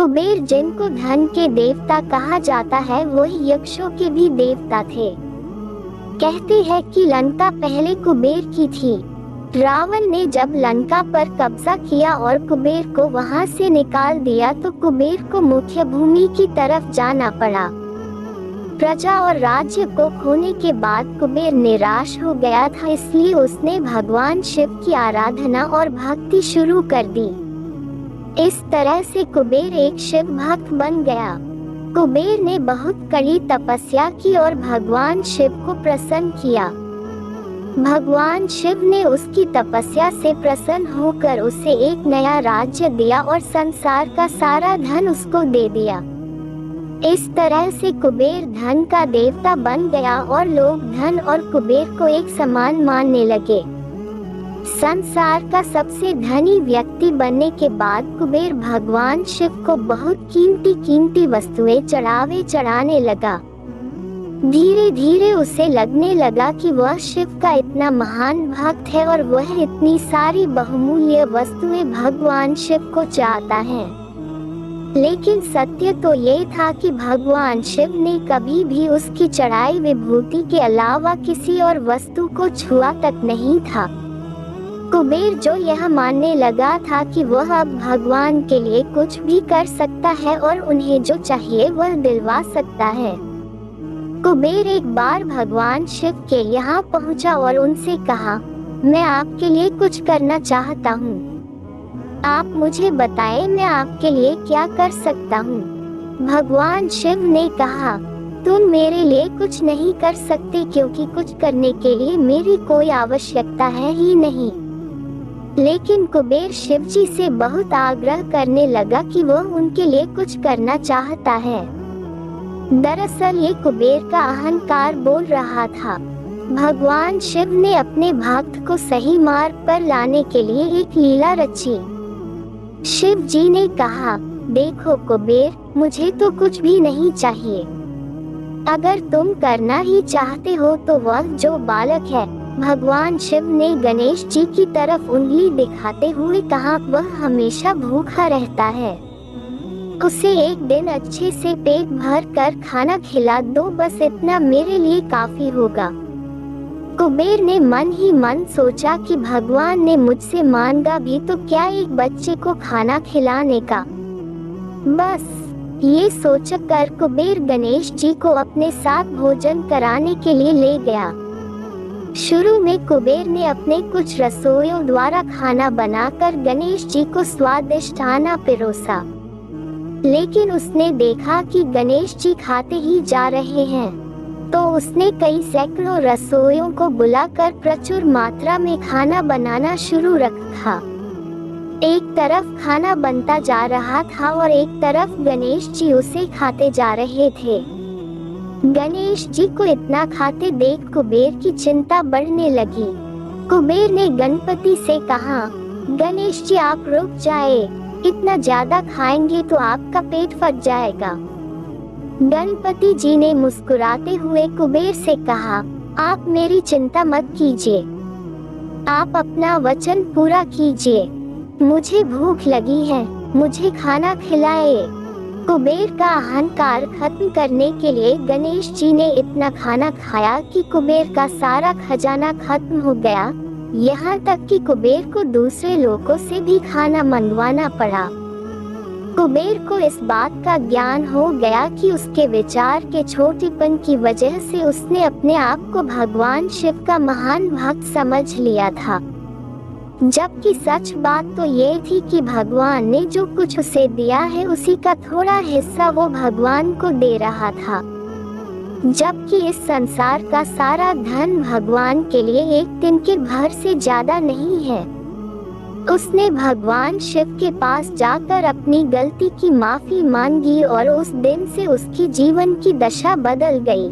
कुबेर, जिनको धन के देवता कहा जाता है, वही यक्षों के भी देवता थे। कहते हैं कि लंका पहले कुबेर की थी। रावण ने जब लंका पर कब्जा किया और कुबेर को वहां से निकाल दिया तो कुबेर को मुख्य भूमि की तरफ जाना पड़ा। प्रजा और राज्य को खोने के बाद कुबेर निराश हो गया था, इसलिए उसने भगवान शिव की आराधना और भक्ति शुरू कर दी। इस तरह से कुबेर एक शिव भक्त बन गया। कुबेर ने बहुत कड़ी तपस्या की और भगवान शिव को प्रसन्न किया। भगवान शिव ने उसकी तपस्या से प्रसन्न होकर उसे एक नया राज्य दिया और संसार का सारा धन उसको दे दिया। इस तरह से कुबेर धन का देवता बन गया और लोग धन और कुबेर को एक समान मानने लगे। संसार का सबसे धनी व्यक्ति बनने के बाद कुबेर भगवान शिव को बहुत कीमती वस्तुएं चढ़ाने लगा। धीरे धीरे उसे लगने लगा कि वह शिव का इतना महान भक्त है और वह इतनी सारी बहुमूल्य वस्तुएं भगवान शिव को चाहता है। लेकिन सत्य तो ये था कि भगवान शिव ने कभी भी उसकी चढ़ाई विभूति के अलावा किसी और वस्तु को छुआ तक नहीं था। कुबेर जो यह मानने लगा था कि वह अब भगवान के लिए कुछ भी कर सकता है और उन्हें जो चाहिए वह दिलवा सकता है। कुबेर एक बार भगवान शिव के यहाँ पहुँचा और उनसे कहा, मैं आपके लिए कुछ करना चाहता हूँ। आप मुझे बताएं मैं आपके लिए क्या कर सकता हूँ। भगवान शिव ने कहा, तुम मेरे लिए कुछ नहीं कर सकते क्योंकि कुछ करने के लिए मेरी कोई आवश्यकता है ही नहीं। लेकिन कुबेर शिवजी से बहुत आग्रह करने लगा कि वह उनके लिए कुछ करना चाहता है। दरअसल ये कुबेर का अहंकार बोल रहा था। भगवान शिव ने अपने भक्त को सही मार्ग पर लाने के लिए एक लीला रची। शिव जी ने कहा, देखो कुबेर, मुझे तो कुछ भी नहीं चाहिए। अगर तुम करना ही चाहते हो तो वह जो बालक है, भगवान शिव ने गणेश जी की तरफ उंगली दिखाते हुए कहा, वह हमेशा भूखा रहता है। उसे एक दिन अच्छे से पेट भर कर खाना खिला दो, बस इतना मेरे लिए काफी होगा। कुबेर ने मन ही मन सोचा कि भगवान ने मुझसे मांगा भी तो क्या एक बच्चे को खाना खिलाने का। बस ये सोचकर कुबेर गणेश जी को अपने साथ भोजन कराने के लिए ले गया। शुरू में कुबेर ने अपने कुछ रसोइयों द्वारा खाना बनाकर गणेश जी को स्वादिष्ट खाना पिरोसा। लेकिन उसने देखा कि गणेश जी खाते ही जा रहे हैं, तो उसने कई सैकड़ों रसोइयों को बुलाकर प्रचुर मात्रा में खाना बनाना शुरू रखा। एक तरफ खाना बनता जा रहा था और एक तरफ गणेश जी उसे खाते जा रहे थे। गणेश जी को इतना खाते देख कुबेर की चिंता बढ़ने लगी। कुबेर ने गणपति से कहा, गणेश जी आप रुक जाए, इतना ज्यादा खाएंगे तो आपका पेट फट जाएगा। गणपति जी ने मुस्कुराते हुए कुबेर से कहा, आप मेरी चिंता मत कीजिए, आप अपना वचन पूरा कीजिए। मुझे भूख लगी है, मुझे खाना खिलाए। कुबेर का अहंकार खत्म करने के लिए गणेश जी ने इतना खाना खाया कि कुबेर का सारा खजाना खत्म हो गया। यहाँ तक कि कुबेर को दूसरे लोगों से भी खाना मंगवाना पड़ा। कुबेर को इस बात का ज्ञान हो गया कि उसके विचार के छोटेपन की वजह से उसने अपने आप को भगवान शिव का महान भक्त समझ लिया था। जबकि सच बात तो ये थी कि भगवान ने जो कुछ उसे दिया है उसी का थोड़ा हिस्सा वो भगवान को दे रहा था। जबकि इस संसार का सारा धन भगवान के लिए एक तिनके भर से ज्यादा नहीं है। उसने भगवान शिव के पास जाकर अपनी गलती की माफी मांगी और उस दिन से उसकी जीवन की दशा बदल गई।